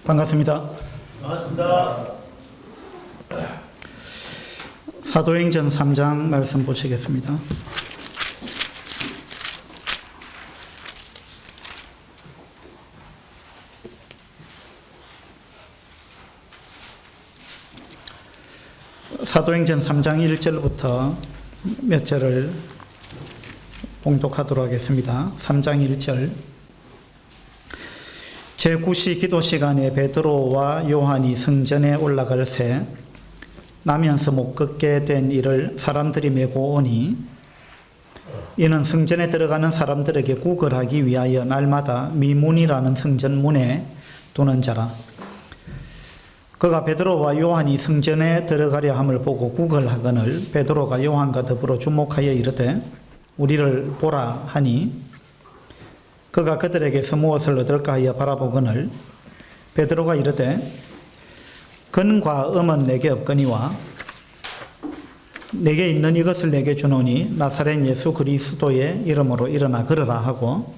반갑습니다. 반갑습니다. 사도행전 3장 말씀 보시겠습니다. 사도행전 3장 1절부터 몇 절을 봉독하도록 하겠습니다. 3장 1절. 제9시 기도 시간에 베드로와 요한이 성전에 올라갈 새 나면서 못 걷게 된 이를 사람들이 메고 오니 이는 성전에 들어가는 사람들에게 구걸하기 위하여 날마다 미문이라는 성전 문에 두는 자라. 그가 베드로와 요한이 성전에 들어가려 함을 보고 구걸하거늘 베드로가 요한과 더불어 주목하여 이르되 우리를 보라 하니 그가 그들에게서 무엇을 얻을까 하여 바라보거늘 베드로가 이르되 근과 음은 내게 없거니와 내게 있는 이것을 내게 주노니 나사렛 예수 그리스도의 이름으로 일어나 걸으라 하고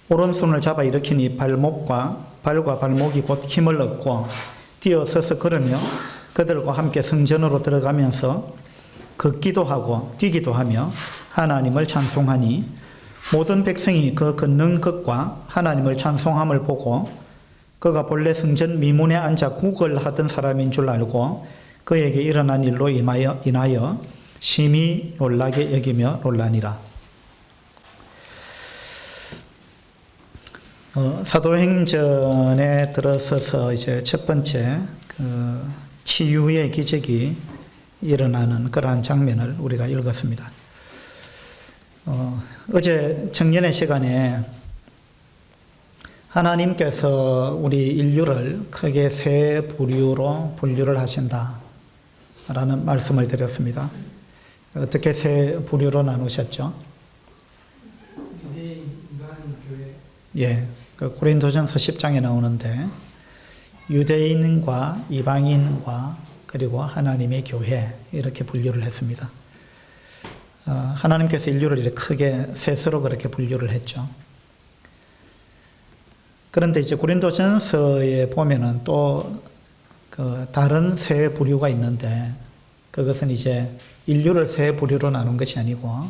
오른손을 잡아 일으키니 발과 발목이 곧 힘을 얻고 뛰어서서 걸으며 그들과 함께 성전으로 들어가면서 걷기도 하고 뛰기도 하며 하나님을 찬송하니 모든 백성이 그 걷는 것과 하나님을 찬송함을 보고 그가 본래 성전 미문에 앉아 구걸하던 사람인 줄 알고 그에게 일어난 일로 인하여 심히 놀라게 여기며 놀라니라. 사도행전에 들어서서 이제 첫 번째 치유의 기적이 일어나는 그러한 장면을 우리가 읽었습니다. 어제 청년의 시간에 하나님께서 우리 인류를 크게 세 부류로 분류를 하신다라는 말씀을 드렸습니다. 어떻게 세 부류로 나누셨죠? 유대인, 이방, 교회. 예, 그 고린도전서 10장에 나오는데 유대인과 이방인과 그리고 하나님의 교회 이렇게 분류를 했습니다. 하나님께서 인류를 이렇게 크게 셋으로 그렇게 분류를 했죠. 그런데 이제 고린도전서에 보면은 또 그 다른 세 부류가 있는데 그것은 이제 인류를 세 부류로 나눈 것이 아니고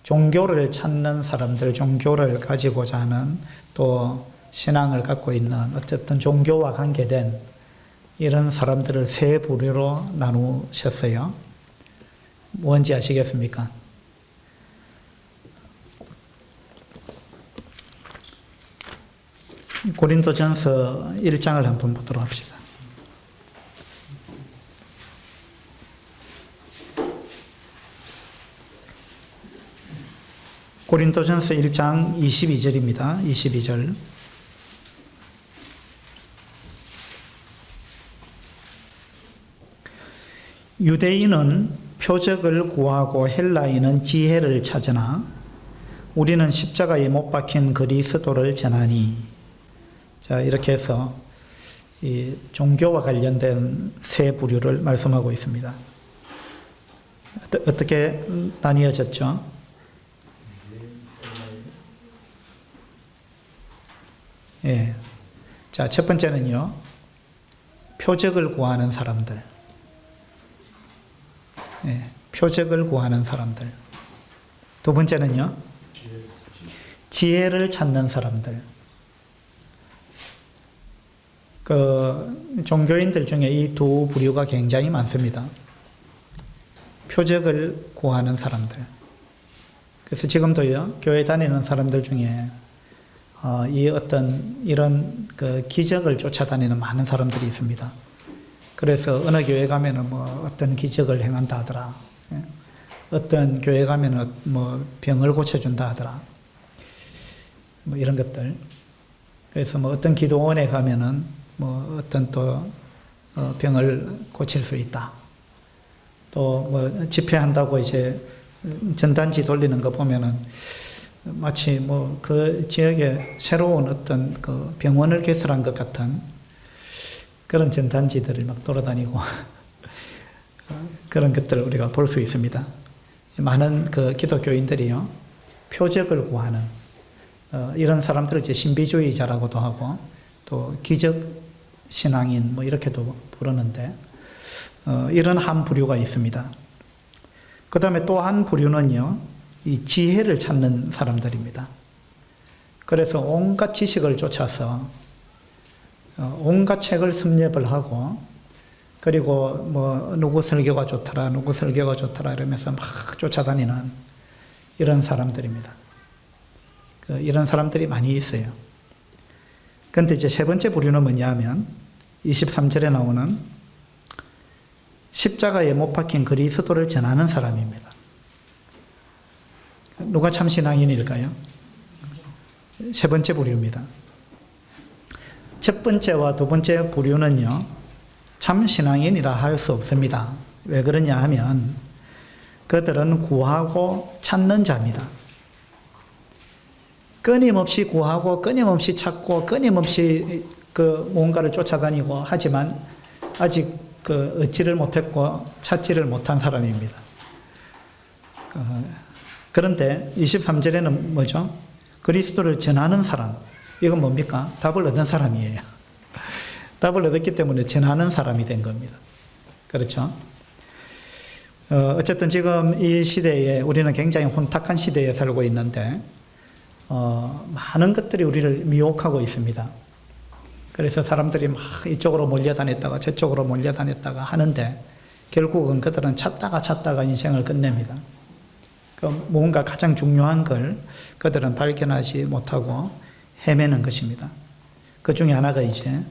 종교를 찾는 사람들, 종교를 가지고자 하는 또 신앙을 갖고 있는 어쨌든 종교와 관계된 이런 사람들을 세 부류로 나누셨어요. 뭔지 아시겠습니까? 고린도전서 1장을 한번 보도록 합시다. 고린도전서 1장 22절입니다. 22절. 유대인은 표적을 구하고 헬라인은 지혜를 찾으나 우리는 십자가에 못 박힌 그리스도를 전하니. 자, 이렇게 해서 이 종교와 관련된 세 부류를 말씀하고 있습니다. 어떻게 나뉘어졌죠? 예. 자, 첫 번째는요, 표적을 구하는 사람들. 예, 표적을 구하는 사람들. 두 번째는요, 지혜를 찾는 사람들. 그 종교인들 중에 이 두 부류가 굉장히 많습니다. 표적을 구하는 사람들. 그래서 지금도요, 교회 다니는 사람들 중에 이 어떤 이런 그 기적을 쫓아다니는 많은 사람들이 있습니다. 그래서 어느 교회 가면은 뭐 어떤 기적을 행한다 하더라. 어떤 교회 가면은 뭐 병을 고쳐준다 하더라. 뭐 이런 것들. 그래서 뭐 어떤 기도원에 가면은 뭐 어떤 또 병을 고칠 수 있다. 또 뭐 집회한다고 이제 전단지 돌리는 거 보면은 마치 뭐 그 지역에 새로운 어떤 그 병원을 개설한 것 같은 그런 전단지들을 막 돌아다니고 그런 것들을 우리가 볼 수 있습니다. 많은 그 기독교인들이요, 표적을 구하는 이런 사람들을 이제 신비주의자라고도 하고 또 기적 신앙인 뭐 이렇게도 부르는데 이런 한 부류가 있습니다. 그 다음에 또 한 부류는요, 이 지혜를 찾는 사람들입니다. 그래서 온갖 지식을 쫓아서 온갖 책을 섭렵을 하고 그리고 뭐 누구 설교가 좋더라 누구 설교가 좋더라 이러면서 막 쫓아다니는 이런 사람들입니다. 이런 사람들이 많이 있어요. 그런데 이제 세 번째 부류는 뭐냐 하면 23절에 나오는 십자가에 못 박힌 그리스도를 전하는 사람입니다. 누가 참 신앙인일까요? 세 번째 부류입니다. 첫 번째와 두 번째 부류는요, 참 신앙인이라 할 수 없습니다. 왜 그러냐 하면 그들은 구하고 찾는 자입니다. 끊임없이 구하고 끊임없이 찾고 끊임없이 뭔가를 쫓아다니고 하지만 아직 얻지를 못했고 찾지를 못한 사람입니다. 그런데 23절에는 뭐죠? 그리스도를 전하는 사람. 이건 뭡니까? 답을 얻은 사람이에요. 답을 얻었기 때문에 전하는 사람이 된 겁니다. 그렇죠? 어쨌든 지금 이 시대에 우리는 굉장히 혼탁한 시대에 살고 있는데 많은 것들이 우리를 미혹하고 있습니다. 그래서 사람들이 막 이쪽으로 몰려다녔다가 저쪽으로 몰려다녔다가 하는데 결국은 그들은 찾다가 인생을 끝냅니다. 뭔가 가장 중요한 걸 그들은 발견하지 못하고 헤매는 것입니다. 그 중에 하나가 이제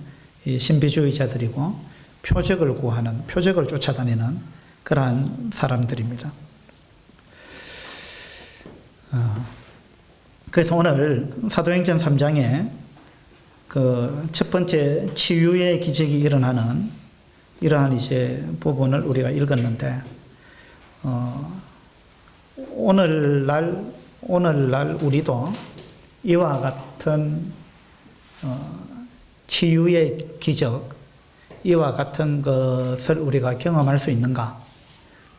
이 신비주의자들이고 표적을 구하는, 표적을 쫓아다니는 그러한 사람들입니다. 그래서 오늘 사도행전 3장에 첫 번째 치유의 기적이 일어나는 이러한 이제 부분을 우리가 읽었는데, 오늘날 우리도 이와 같은 치유의 기적, 이와 같은 것을 우리가 경험할 수 있는가?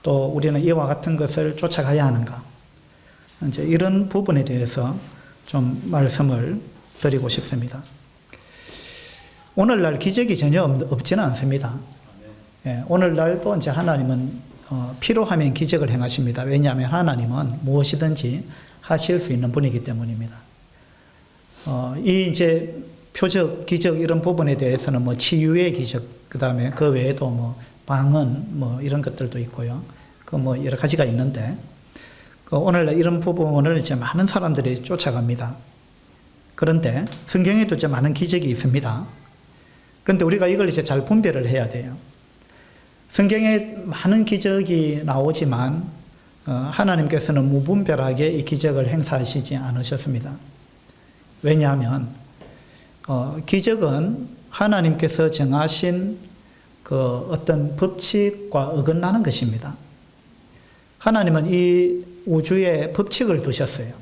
또 우리는 이와 같은 것을 쫓아가야 하는가? 이제 이런 부분에 대해서 좀 말씀을 드리고 싶습니다. 오늘날 기적이 전혀 없지는 않습니다. 예, 오늘날도 이제 하나님은 필요하면 기적을 행하십니다. 왜냐하면 하나님은 무엇이든지 하실 수 있는 분이기 때문입니다. 이 이제 표적, 기적 이런 부분에 대해서는 뭐 치유의 기적, 그 다음에 그 외에도 뭐 방언 뭐 이런 것들도 있고요. 뭐 여러 가지가 있는데, 오늘날 이런 부분을 이제 많은 사람들이 쫓아갑니다. 그런데 성경에도 이제 많은 기적이 있습니다. 그런데 우리가 이걸 이제 잘 분별을 해야 돼요. 성경에 많은 기적이 나오지만 하나님께서는 무분별하게 이 기적을 행사하시지 않으셨습니다. 왜냐하면 기적은 하나님께서 정하신 어떤 법칙과 어긋나는 것입니다. 하나님은 이 우주에 법칙을 두셨어요.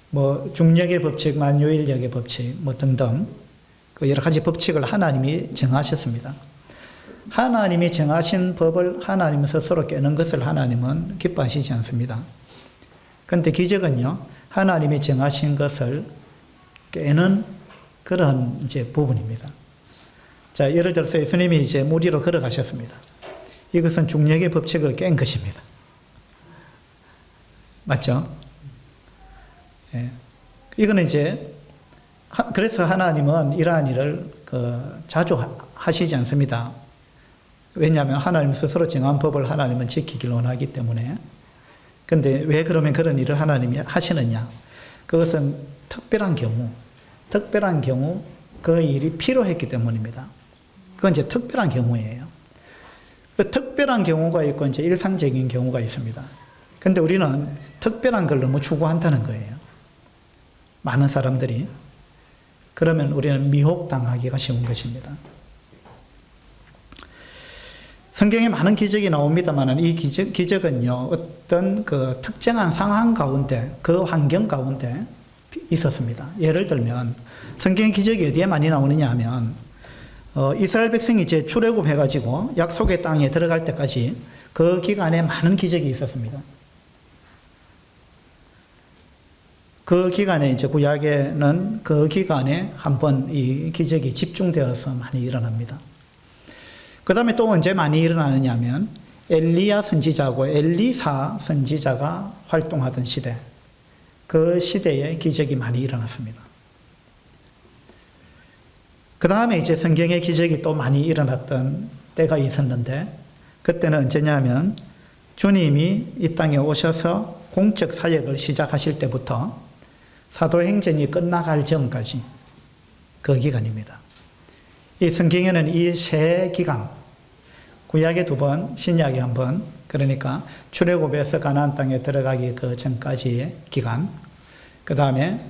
뭐 중력의 법칙, 만유인력의 법칙 뭐 등등 여러 가지 법칙을 하나님이 정하셨습니다. 하나님이 정하신 법을 하나님 스스로 깨는 것을 하나님은 기뻐하시지 않습니다. 그런데 기적은요, 하나님이 정하신 것을 깨는 그런 이제 부분입니다. 자, 예를 들어서 예수님이 이제 물 위로 걸어가셨습니다. 이것은 중력의 법칙을 깬 것입니다. 맞죠? 예. 이거는 이제 그래서 하나님은 이러한 일을 자주 하시지 않습니다. 왜냐하면 하나님 스스로 정한 법을 하나님은 지키기를 원하기 때문에. 그런데 왜 그러면 그런 일을 하나님이 하시느냐? 그것은 특별한 경우 그 일이 필요했기 때문입니다. 그건 이제 특별한 경우예요. 그 특별한 경우가 있고 이제 일상적인 경우가 있습니다. 그런데 우리는 특별한 걸 너무 추구한다는 거예요. 많은 사람들이. 그러면 우리는 미혹당하기가 쉬운 것입니다. 성경에 많은 기적이 나옵니다만 이 기적은요, 어떤 특정한 상황 가운데, 그 환경 가운데 있었습니다. 예를 들면 성경 기적이 어디에 많이 나오느냐 하면 이스라엘 백성이 이제 출애굽해가지고 약속의 땅에 들어갈 때까지 그 기간에 많은 기적이 있었습니다. 그 기간에 이제 구약에는 그 기간에 한번 이 기적이 집중되어서 많이 일어납니다. 그 다음에 또 언제 많이 일어나느냐 하면 엘리야 선지자하고 엘리사 선지자가 활동하던 시대, 그 시대에 기적이 많이 일어났습니다. 그 다음에 이제 성경의 기적이 또 많이 일어났던 때가 있었는데, 그때는 언제냐면 주님이 이 땅에 오셔서 공적 사역을 시작하실 때부터 사도행전이 끝나갈 전까지 그 기간입니다. 이 성경에는 이 세 기간, 구약에 2번, 신약에 1번, 그러니까 출애굽에서 가나안 땅에 들어가기 그 전까지의 기간, 그 다음에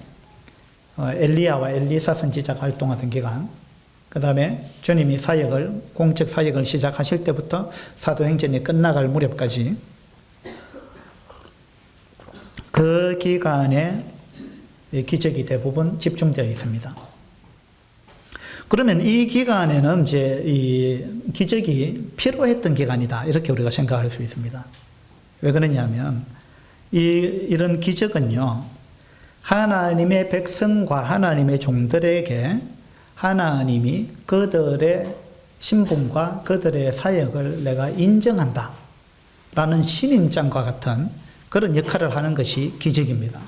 엘리야와 엘리사 선지자가 활동하던 기간, 그 다음에 주님이 공적 사역을 시작하실 때부터 사도행전이 끝나갈 무렵까지 그 기간에 기적이 대부분 집중되어 있습니다. 그러면 이 기간에는 이제 이 기적이 필요했던 기간이다, 이렇게 우리가 생각할 수 있습니다. 왜 그러냐면 이런 기적은요, 하나님의 백성과 하나님의 종들에게 하나님이 그들의 신분과 그들의 사역을 내가 인정한다 라는 신임장과 같은 그런 역할을 하는 것이 기적입니다.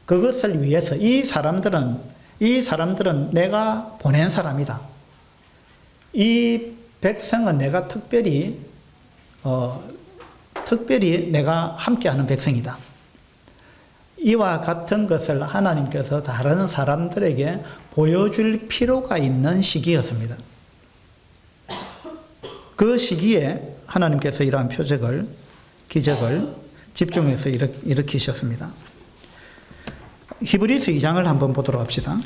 그것을 위해서 이 사람들은 내가 보낸 사람이다. 이 백성은 내가 특별히 내가 함께하는 백성이다. 이와 같은 것을 하나님께서 다른 사람들에게 보여줄 필요가 있는 시기였습니다. 그 시기에 하나님께서 이러한 기적을 집중해서 일으키셨습니다. 히브리서 2장을 한번 보도록 합시다.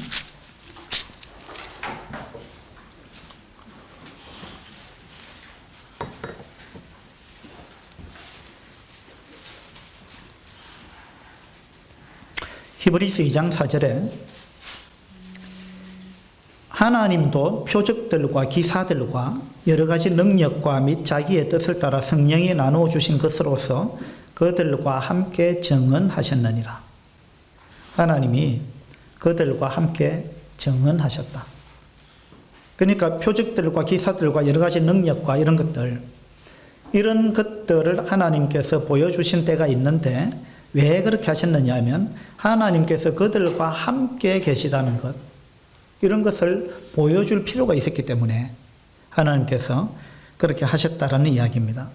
히브리서 2장 4절에 하나님도 표적들과 기사들과 여러 가지 능력과 및 자기의 뜻을 따라 성령이 나누어 주신 것으로서 그들과 함께 정언하셨느니라. 하나님이 그들과 함께 정언하셨다. 그러니까 표적들과 기사들과 여러 가지 능력과 이런 것들을 하나님께서 보여주신 때가 있는데, 왜 그렇게 하셨느냐 하면 하나님께서 그들과 함께 계시다는 것, 이런 것을 보여줄 필요가 있었기 때문에 하나님께서 그렇게 하셨다라는 이야기입니다.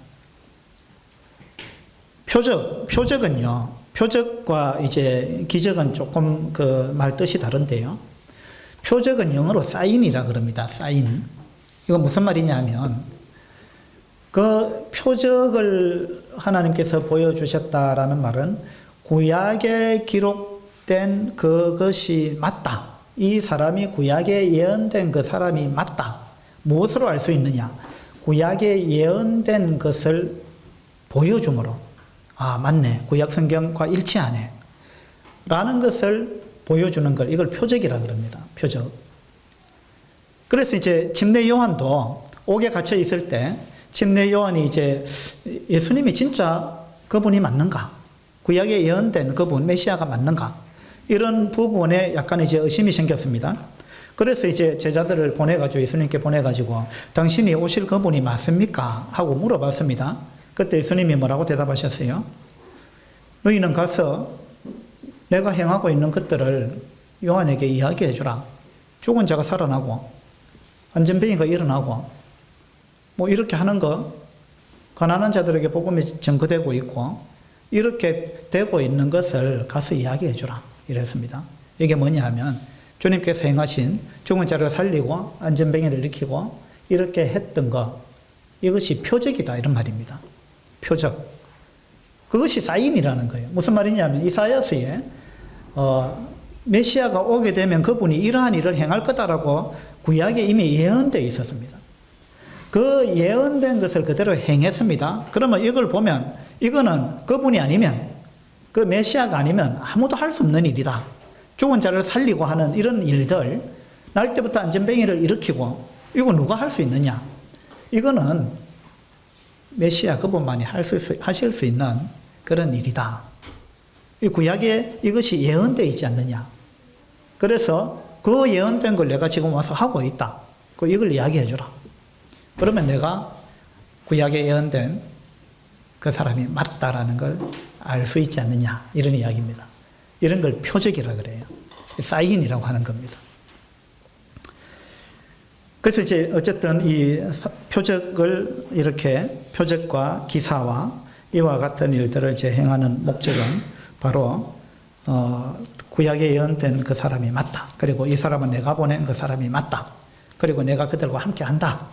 표적은요, 표적과 이제 기적은 조금 그 말 뜻이 다른데요. 표적은 영어로 사인이라 그럽니다. 사인. 이거 무슨 말이냐면 그 표적을 하나님께서 보여주셨다라는 말은 구약에 기록된 그것이 맞다. 이 사람이 구약에 예언된 그 사람이 맞다. 무엇으로 알 수 있느냐? 구약에 예언된 것을 보여줌으로, 아, 맞네. 구약 성경과 일치하네. 라는 것을 보여주는 걸, 이걸 표적이라 그럽니다. 표적. 그래서 이제 침례 요한도 옥에 갇혀 있을 때 침례 요한이 이제 예수님이 진짜 그분이 맞는가? 구약에 예언된 그분, 메시아가 맞는가? 이런 부분에 약간 이제 의심이 생겼습니다. 그래서 이제 제자들을 보내가지고, 예수님께 보내가지고, 당신이 오실 그분이 맞습니까? 하고 물어봤습니다. 그때 예수님이 뭐라고 대답하셨어요? 너희는 가서 내가 행하고 있는 것들을 요한에게 이야기해 주라. 죽은 자가 살아나고, 안전뱅이가 일어나고, 뭐 이렇게 하는 거, 가난한 자들에게 복음이 전거되고 있고, 이렇게 되고 있는 것을 가서 이야기해 주라. 이랬습니다. 이게 뭐냐 하면 주님께서 행하신 죽은 자를 살리고 안전뱅이를 일으키고 이렇게 했던 것, 이것이 표적이다, 이런 말입니다. 표적. 그것이 사인이라는 거예요. 무슨 말이냐면 이사야서에 메시아가 오게 되면 그분이 이러한 일을 행할 거다라고 구약에 이미 예언되어 있었습니다. 그 예언된 것을 그대로 행했습니다. 그러면 이걸 보면 이거는 그분이 아니면, 그 메시아가 아니면 아무도 할 수 없는 일이다. 죽은 자를 살리고 하는 이런 일들, 날 때부터 안전뱅이를 일으키고, 이거 누가 할 수 있느냐? 이거는 메시아 그분만이 하실 수 있는 그런 일이다. 이 구약에 이것이 예언되어 있지 않느냐. 그래서 그 예언된 걸 내가 지금 와서 하고 있다. 이걸 이야기해 주라. 그러면 내가 구약에 예언된 그 사람이 맞다라는 걸 알 수 있지 않느냐. 이런 이야기입니다. 이런 걸 표적이라 그래요. 사인이라고 하는 겁니다. 그래서 이제 어쨌든 이 표적을 이렇게 표적과 기사와 이와 같은 일들을 이제 행하는 목적은 바로 구약에 예언된 그 사람이 맞다. 그리고 이 사람은 내가 보낸 그 사람이 맞다. 그리고 내가 그들과 함께 한다.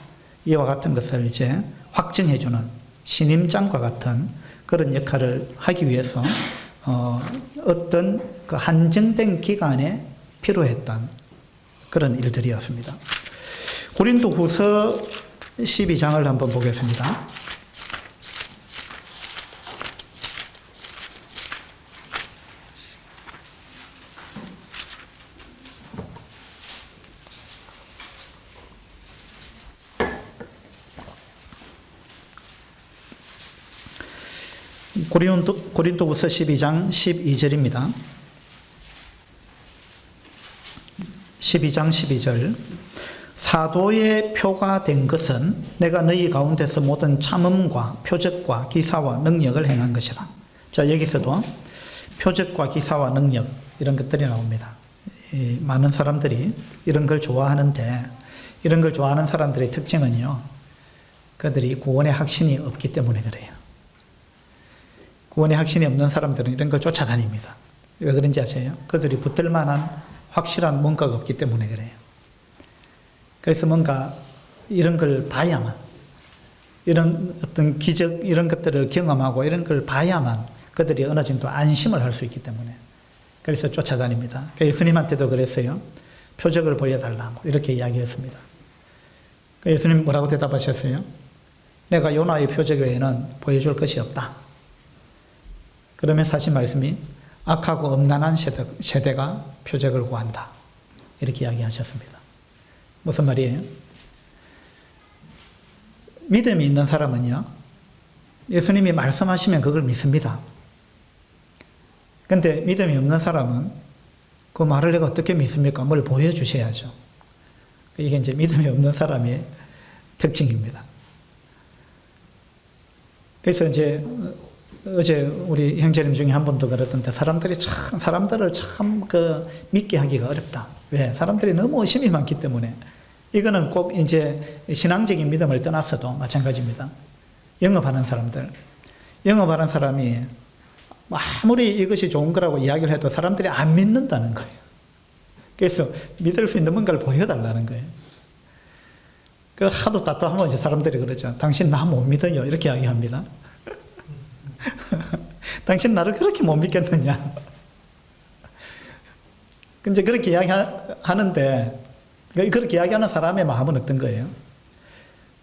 이와 같은 것을 이제 확증해주는 신임장과 같은 그런 역할을 하기 위해서 어떤 그 한정된 기간에 필요했던 그런 일들이었습니다. 고린도후서 12장을 한번 보겠습니다. 고린도후서 12장 12절입니다. 12장 12절 사도의 표가 된 것은 내가 너희 가운데서 모든 참음과 표적과 기사와 능력을 행한 것이라. 자, 여기서도 표적과 기사와 능력 이런 것들이 나옵니다. 많은 사람들이 이런 걸 좋아하는데 이런 걸 좋아하는 사람들의 특징은요. 그들이 구원의 확신이 없기 때문에 그래요. 구원의 확신이 없는 사람들은 이런 걸 쫓아다닙니다. 왜 그런지 아세요? 그들이 붙들 만한 확실한 뭔가가 없기 때문에 그래요. 그래서 뭔가 이런 걸 봐야만, 이런 어떤 기적, 이런 것들을 경험하고 이런 걸 봐야만 그들이 어느 정도 안심을 할 수 있기 때문에 그래서 쫓아다닙니다. 그러니까 예수님한테도 그랬어요. 표적을 보여달라. 이렇게 이야기했습니다. 예수님 뭐라고 대답하셨어요? 내가 요나의 표적 외에는 보여줄 것이 없다. 그러면서 하신 말씀이 악하고 음란한 세대가 표적을 구한다. 이렇게 이야기하셨습니다. 무슨 말이에요? 믿음이 있는 사람은요, 예수님이 말씀하시면 그걸 믿습니다. 근데 믿음이 없는 사람은 그 말을 내가 어떻게 믿습니까? 뭘 보여주셔야죠. 이게 이제 믿음이 없는 사람의 특징입니다. 그래서 이제 어제 우리 형제님 중에 한 분도 그러던데 사람들을 참 믿게 하기가 어렵다. 왜? 사람들이 너무 의심이 많기 때문에. 이거는 꼭 이제 신앙적인 믿음을 떠나서도 마찬가지입니다. 영업하는 사람이 아무리 이것이 좋은 거라고 이야기를 해도 사람들이 안 믿는다는 거예요. 그래서 믿을 수 있는 뭔가를 보여달라는 거예요. 그 하도 답답하면 이제 사람들이 그러죠. 당신 나 못 믿어요. 이렇게 이야기합니다. 당신 나를 그렇게 못 믿겠느냐. 근데 그렇게 이야기하는데, 그렇게 이야기하는 사람의 마음은 어떤 거예요?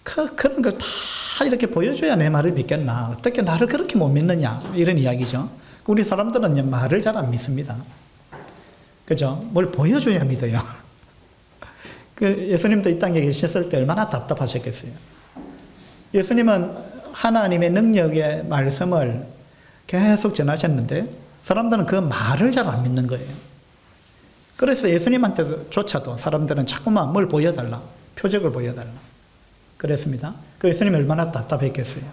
그런 걸 다 이렇게 보여줘야 내 말을 믿겠나. 어떻게 나를 그렇게 못 믿느냐. 이런 이야기죠. 우리 사람들은 말을 잘 안 믿습니다. 그죠? 뭘 보여줘야 믿어요. 예수님도 이 땅에 계셨을 때 얼마나 답답하셨겠어요. 예수님은 하나님의 능력의 말씀을 계속 전하셨는데 사람들은 그 말을 잘 안 믿는 거예요. 그래서 예수님한테조차도 사람들은 자꾸만 뭘 보여달라, 표적을 보여달라 그랬습니다. 그 예수님이 얼마나 답답했겠어요.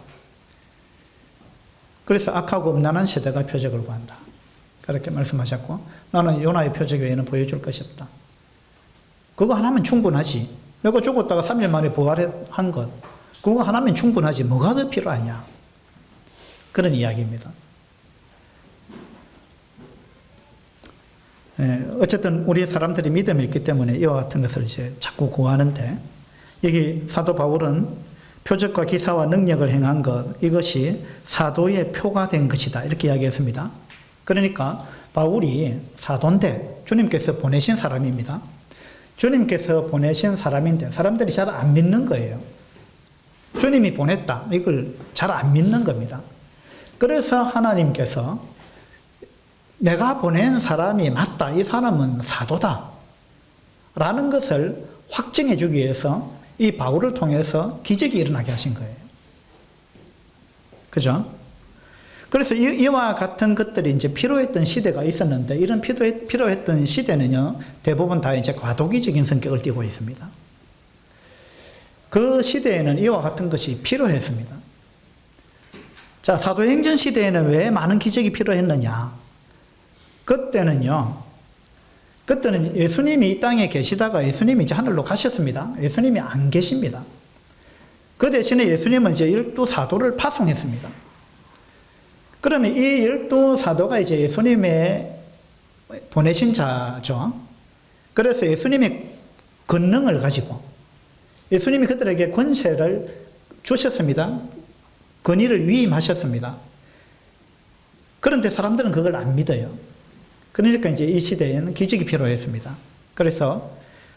그래서 악하고 음란한 세대가 표적을 구한다. 그렇게 말씀하셨고, 나는 요나의 표적 외에는 보여줄 것이 없다. 그거 하나면 충분하지. 내가 죽었다가 3일 만에 부활한 것, 그거 하나면 충분하지. 뭐가 더 필요하냐. 그런 이야기입니다. 어쨌든 우리 사람들이 믿음이 있기 때문에 이와 같은 것을 이제 자꾸 구하는데, 여기 사도 바울은 표적과 기사와 능력을 행한 것, 이것이 사도의 표가 된 것이다. 이렇게 이야기했습니다. 그러니까 바울이 사도인데 주님께서 보내신 사람입니다. 주님께서 보내신 사람인데 사람들이 잘 안 믿는 거예요. 주님이 보냈다. 이걸 잘 안 믿는 겁니다. 그래서 하나님께서 내가 보낸 사람이 맞다. 이 사람은 사도다. 라는 것을 확증해 주기 위해서 이 바울을 통해서 기적이 일어나게 하신 거예요. 그죠? 그래서 이와 같은 것들이 이제 필요했던 시대가 있었는데, 이런 필요했던 시대는요, 대부분 다 이제 과도기적인 성격을 띠고 있습니다. 그 시대에는 이와 같은 것이 필요했습니다. 자, 사도행전 시대에는 왜 많은 기적이 필요했느냐? 그때는 예수님이 이 땅에 계시다가 예수님이 이제 하늘로 가셨습니다. 예수님이 안 계십니다. 그 대신에 예수님은 이제 12사도를 파송했습니다. 그러면 이 12사도가 이제 예수님의 보내신 자죠. 그래서 예수님의 권능을 가지고 예수님이 그들에게 권세를 주셨습니다. 권위를 위임하셨습니다. 그런데 사람들은 그걸 안 믿어요. 그러니까 이제 이 시대에는 기적이 필요했습니다. 그래서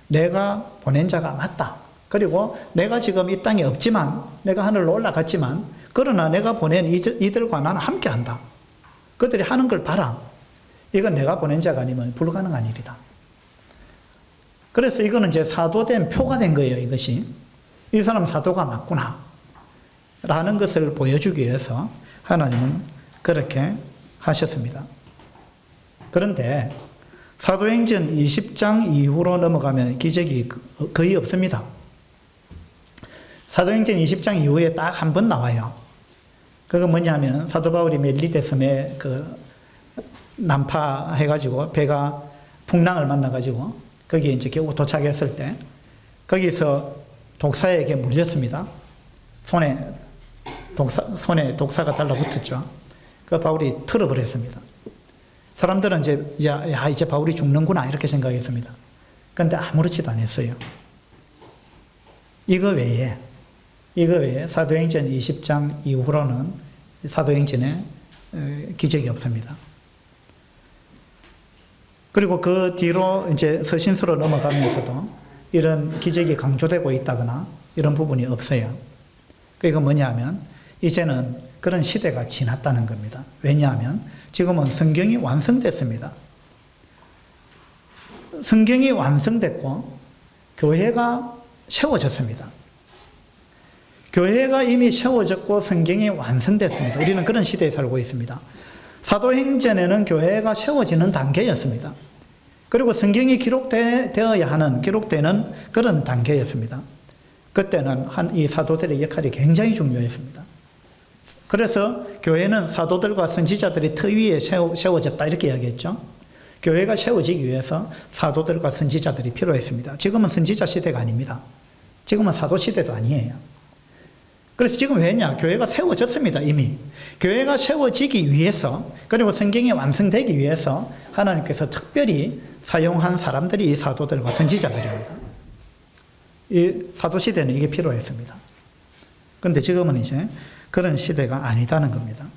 내가 보낸 자가 맞다. 그리고 내가 지금 이 땅에 없지만, 내가 하늘로 올라갔지만, 그러나 내가 보낸 이들과 나는 함께 한다. 그들이 하는 걸 봐라. 이건 내가 보낸 자가 아니면 불가능한 일이다. 그래서 이거는 이제 사도된 표가 된 거예요, 이것이. 이 사람 사도가 맞구나. 라는 것을 보여주기 위해서 하나님은 그렇게 하셨습니다. 그런데 사도행전 20장 이후로 넘어가면 기적이 거의 없습니다. 사도행전 20장 이후에 딱 한 번 나와요. 그건 뭐냐면 사도 바울이 멜리데 섬에 난파해가지고 배가 풍랑을 만나가지고 거기에 이제 겨우 도착했을 때 거기서 독사에게 물렸습니다. 손에 독사가 달라붙었죠. 그 바울이 틀어버렸습니다. 사람들은 이제 이제 바울이 죽는구나 이렇게 생각했습니다. 그런데 아무렇지도 않았어요. 이거 외에 사도행전 20장 이후로는 사도행전에 기적이 없습니다. 그리고 그 뒤로 이제 서신서로 넘어가면서도 이런 기적이 강조되고 있다거나 이런 부분이 없어요. 그게 뭐냐면 이제는 그런 시대가 지났다는 겁니다. 왜냐하면 지금은 성경이 완성됐습니다. 성경이 완성됐고 교회가 세워졌습니다. 교회가 이미 세워졌고 성경이 완성됐습니다. 우리는 그런 시대에 살고 있습니다. 사도행전에는 교회가 세워지는 단계였습니다. 그리고 성경이 기록되는 그런 단계였습니다. 그때는 이 사도들의 역할이 굉장히 중요했습니다. 그래서 교회는 사도들과 선지자들이 터 위에 세워졌다 이렇게 이야기했죠. 교회가 세워지기 위해서 사도들과 선지자들이 필요했습니다. 지금은 선지자 시대가 아닙니다. 지금은 사도 시대도 아니에요. 그래서 지금 왜냐? 교회가 세워졌습니다, 이미. 교회가 세워지기 위해서, 그리고 성경이 완성되기 위해서 하나님께서 특별히 사용한 사람들이 이 사도들과 선지자들입니다. 이 사도 시대는 이게 필요했습니다. 그런데 지금은 이제 그런 시대가 아니다는 겁니다.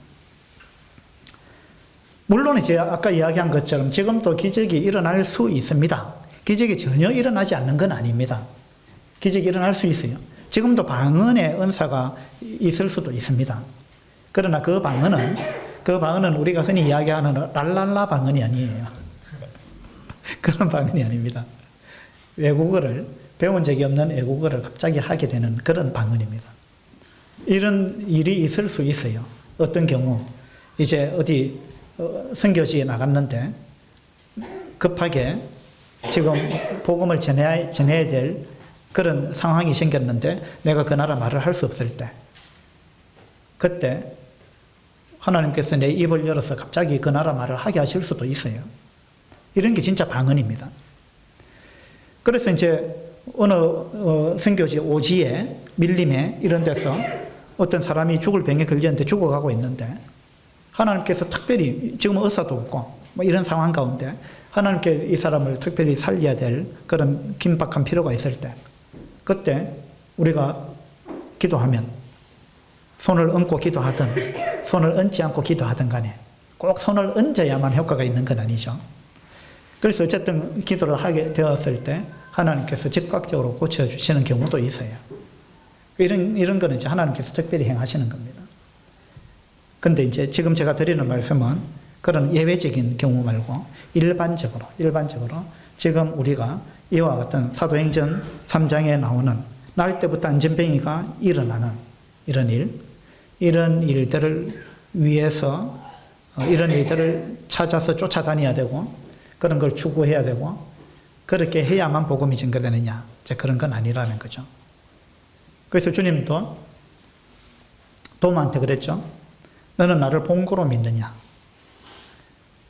물론 이제 아까 이야기한 것처럼 지금도 기적이 일어날 수 있습니다. 기적이 전혀 일어나지 않는 건 아닙니다. 기적이 일어날 수 있어요. 지금도 방언의 은사가 있을 수도 있습니다. 그러나 그 방언은 우리가 흔히 이야기하는 랄랄라 방언이 아니에요. 그런 방언이 아닙니다. 외국어를 배운 적이 없는 외국어를 갑자기 하게 되는 그런 방언입니다. 이런 일이 있을 수 있어요. 어떤 경우 이제 어디 선교지에 나갔는데 급하게 지금 복음을 전해야 될 그런 상황이 생겼는데 내가 그 나라 말을 할 수 없을 때 그때 하나님께서 내 입을 열어서 갑자기 그 나라 말을 하게 하실 수도 있어요. 이런 게 진짜 방언입니다. 그래서 이제 어느 선교지 오지에 밀림에 이런 데서 어떤 사람이 죽을 병에 걸렸는데 죽어가고 있는데 하나님께서 특별히 지금 의사도 없고 뭐 이런 상황 가운데 하나님께 이 사람을 특별히 살려야 될 그런 긴박한 필요가 있을 때 그때 우리가 기도하면 손을 얹고 기도하든 손을 얹지 않고 기도하든 간에 꼭 손을 얹어야만 효과가 있는 건 아니죠. 그래서 어쨌든 기도를 하게 되었을 때 하나님께서 즉각적으로 고쳐주시는 경우도 있어요. 이런 거는 이제 하나님께서 특별히 행하시는 겁니다. 근데 이제 지금 제가 드리는 말씀은 그런 예외적인 경우 말고 일반적으로 지금 우리가 이와 같은 사도행전 3장에 나오는 날 때부터 안전병이가 일어나는 이런 일들을 위해서 이런 일들을 찾아서 쫓아다녀야 되고 그런 걸 추구해야 되고 그렇게 해야만 복음이 증거되느냐? 이제 그런 건 아니라는 거죠. 그래서 주님도 도마한테 그랬죠. 너는 나를 본고로 믿느냐?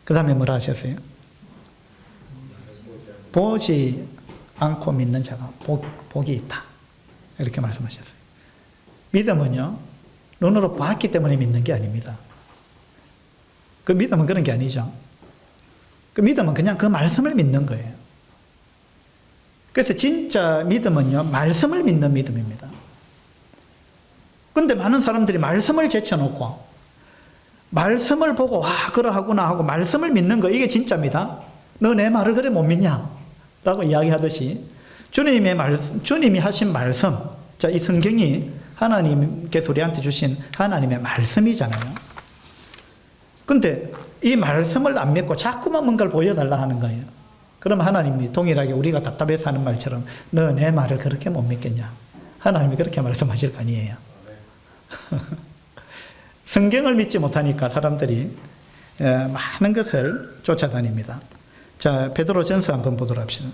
그 다음에 뭐라 하셨어요? 보지 않고 믿는 자가 복이 있다. 이렇게 말씀하셨어요. 믿음은요, 눈으로 봤기 때문에 믿는 게 아닙니다. 그 믿음은 그런 게 아니죠. 그 믿음은 그냥 그 말씀을 믿는 거예요. 그래서 진짜 믿음은요, 말씀을 믿는 믿음입니다. 근데 많은 사람들이 말씀을 제쳐놓고, 말씀을 보고, 와, 그러하구나 하고, 말씀을 믿는 거, 이게 진짜입니다. 너 내 말을 그래 못 믿냐? 라고 이야기하듯이, 주님이 하신 말씀, 자, 이 성경이 하나님께서 우리한테 주신 하나님의 말씀이잖아요. 근데 이 말씀을 안 믿고 자꾸만 뭔가를 보여달라 하는 거예요. 그럼 하나님이 동일하게 우리가 답답해서 하는 말처럼 너 내 말을 그렇게 못 믿겠냐? 하나님이 그렇게 말씀하실 거 아니에요. 성경을 믿지 못하니까 사람들이 많은 것을 쫓아다닙니다. 자, 베드로전서 한번 보도록 합시다.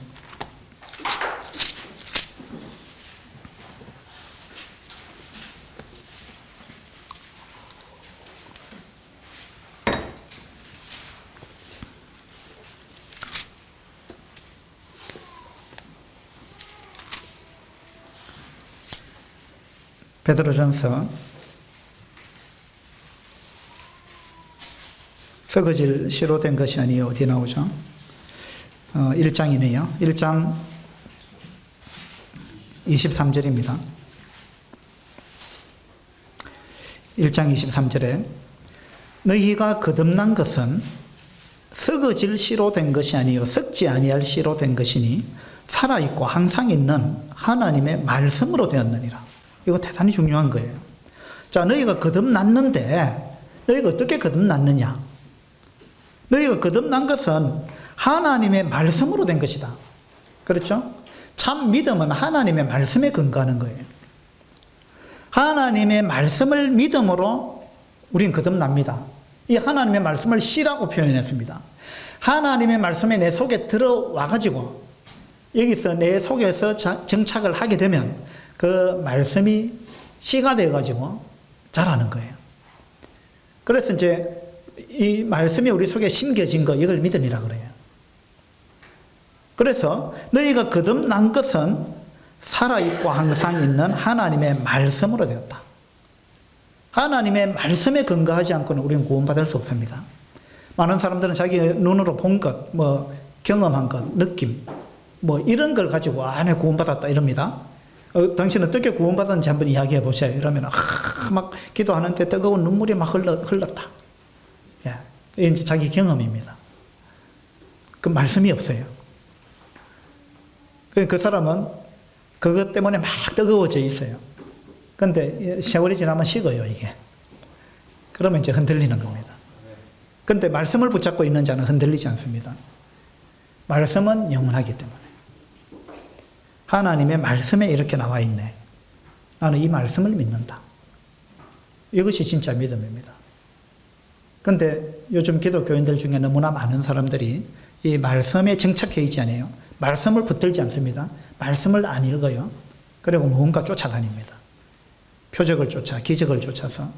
베드로전서 썩어질 씨로 된 것이 아니요 어디 나오죠? 1장이네요. 1장 23절입니다. 1장 23절에 너희가 거듭난 것은 썩어질 씨로 된 것이 아니요 썩지 아니할 씨로 된 것이니 살아있고 항상 있는 하나님의 말씀으로 되었느니라. 이거 대단히 중요한 거예요. 자, 너희가 거듭났는데 너희가 어떻게 거듭났느냐? 너희가 거듭난 것은 하나님의 말씀으로 된 것이다. 그렇죠? 참 믿음은 하나님의 말씀에 근거하는 거예요. 하나님의 말씀을 믿음으로 우린 거듭납니다. 이 하나님의 말씀을 씨라고 표현했습니다. 하나님의 말씀이 내 속에 들어와가지고 여기서 내 속에서 정착을 하게 되면 그 말씀이 씨가 되어가지고 자라는 거예요. 그래서 이제 이 말씀이 우리 속에 심겨진 거, 이걸 믿음이라 그래요. 그래서 너희가 거듭난 것은 살아있고 항상 있는 하나님의 말씀으로 되었다. 하나님의 말씀에 근거하지 않고는 우리는 구원받을 수 없습니다. 많은 사람들은 자기 눈으로 본 것, 경험한 것, 느낌, 이런 걸 가지고 내가 구원받았다 이럽니다. 당신은 어떻게 구원받았는지 한번 이야기해 보세요. 이러면 막 기도하는데 뜨거운 눈물이 막 흘렀다. 예, 이제 자기 경험입니다. 그 말씀이 없어요. 그 사람은 그것 때문에 막 뜨거워져 있어요. 근데 세월이 지나면 식어요, 이게. 그러면 이제 흔들리는 겁니다. 근데 말씀을 붙잡고 있는 자는 흔들리지 않습니다. 말씀은 영원하기 때문에. 하나님의 말씀에 이렇게 나와 있네. 나는 이 말씀을 믿는다. 이것이 진짜 믿음입니다. 근데 요즘 기독교인들 중에 너무나 많은 사람들이 이 말씀에 정착해 있지 않아요. 말씀을 붙들지 않습니다. 말씀을 안 읽어요. 그리고 무언가 쫓아다닙니다. 표적을 쫓아, 기적을 쫓아서